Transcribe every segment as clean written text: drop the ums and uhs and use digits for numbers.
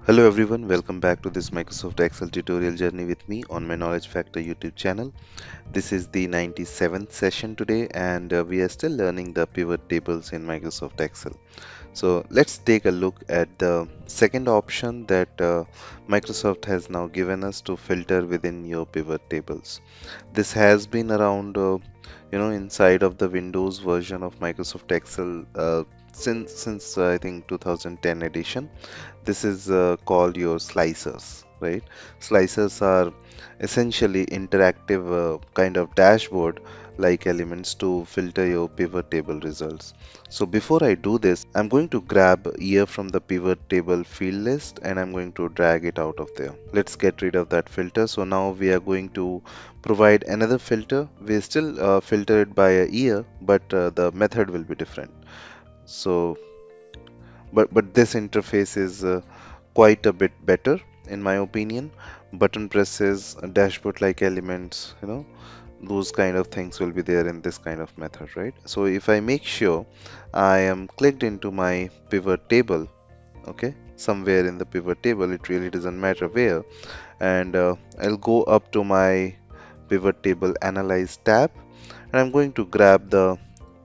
Hello everyone, welcome back to this Microsoft Excel tutorial journey with me on my Knowledge Factor YouTube channel. This is the 97th session today and we are still learning the pivot tables in Microsoft Excel. So let's take a look at the second option that Microsoft has now given us to filter within your pivot tables. This has been around inside of the Windows version of Microsoft Excel since I think 2010 edition. This is called your slicers, right? Slicers are essentially interactive kind of dashboard like elements to filter your pivot table results. So before I do this, I'm going to grab year from the pivot table field list and I'm going to drag it out of there. Let's get rid of that filter. So now we are going to provide another filter. We still filter it by a year, but the method will be different. So but this interface is quite a bit better in my opinion. Button presses, dashboard like elements, those kind of things will be there in this kind of method, right? So if I make sure I am clicked into my pivot table, okay, somewhere in the pivot table, it really doesn't matter where, and I'll go up to my pivot table analyze tab and I'm going to grab the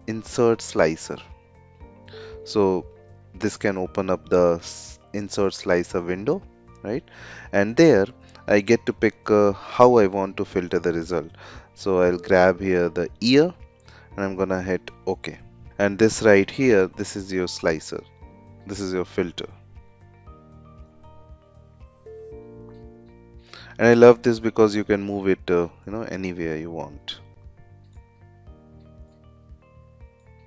insert slicer. So this can open up the insert slicer window, right? And there I get to pick how I want to filter the result. So I'll grab here the year and I'm gonna hit OK. And this right here, this is your slicer. This is your filter. And I love this because you can move it, anywhere you want.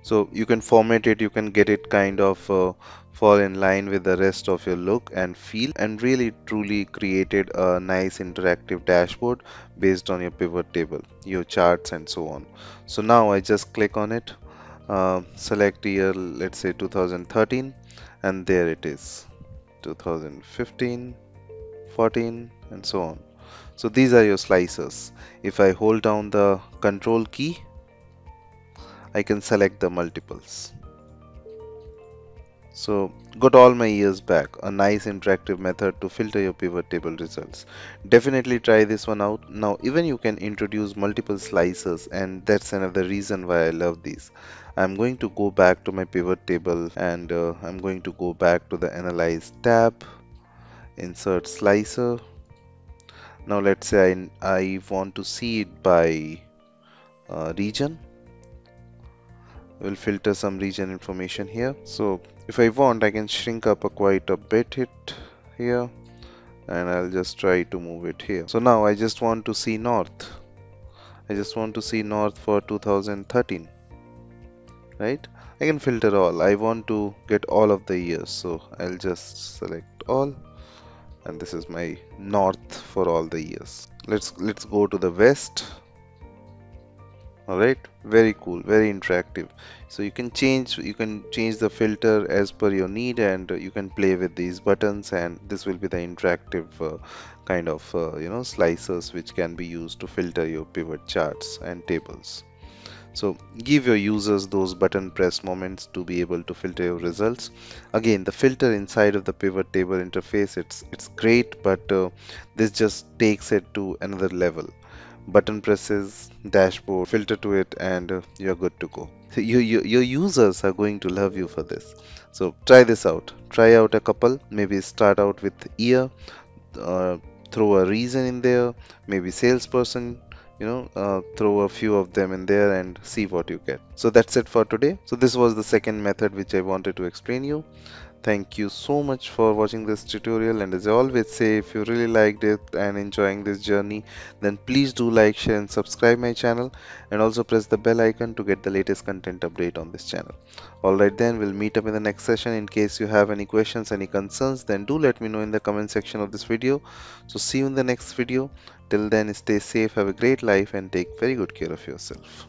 So you can format it, you can get it kind of fall in line with the rest of your look and feel, and really truly created a nice interactive dashboard based on your pivot table, your charts and so on. So now I just click on it, select year, let's say 2013, and there it is, 2015, 14 and so on. So these are your slicers. If I hold down the control key, I can select the multiples. So got all my years back, a nice interactive method to filter your pivot table results. Definitely try this one out. Now even you can introduce multiple slicers, and that's another reason why I love these. I'm going to go back to my pivot table and I'm going to go back to the analyze tab, insert slicer. Now let's say I want to see it by region. We'll filter some region information here. So if I want, I can shrink up quite a bit it here, and I'll just try to move it here. So now I just want to see north. I just want to see north for 2013, right? I can filter all. I want to get all of the years, so I'll just select all, and this is my north for all the years. Let's go to the west. Alright, very cool, very interactive. So you can change the filter as per your need, and you can play with these buttons, and this will be the interactive kind of slicers which can be used to filter your pivot charts and tables. So give your users those button press moments to be able to filter your results. Again, the filter inside of the pivot table interface, it's great, but this just takes it to another level. Button presses, dashboard, filter to it, and you're good to go. So your users are going to love you for this. So try this out. Try out a couple. Maybe start out with year, uh, throw a reason in there, maybe salesperson, throw a few of them in there and see what you get. So that's it for today. So this was the second method which I wanted to explain you. Thank you so much for watching this tutorial, and as I always say, if you really liked it and enjoying this journey, then please do like, share and subscribe my channel, and also press the bell icon to get the latest content update on this channel. Alright then, we'll meet up in the next session. In case you have any questions, any concerns, then do let me know in the comment section of this video. So see you in the next video. Till then, stay safe, have a great life and take very good care of yourself.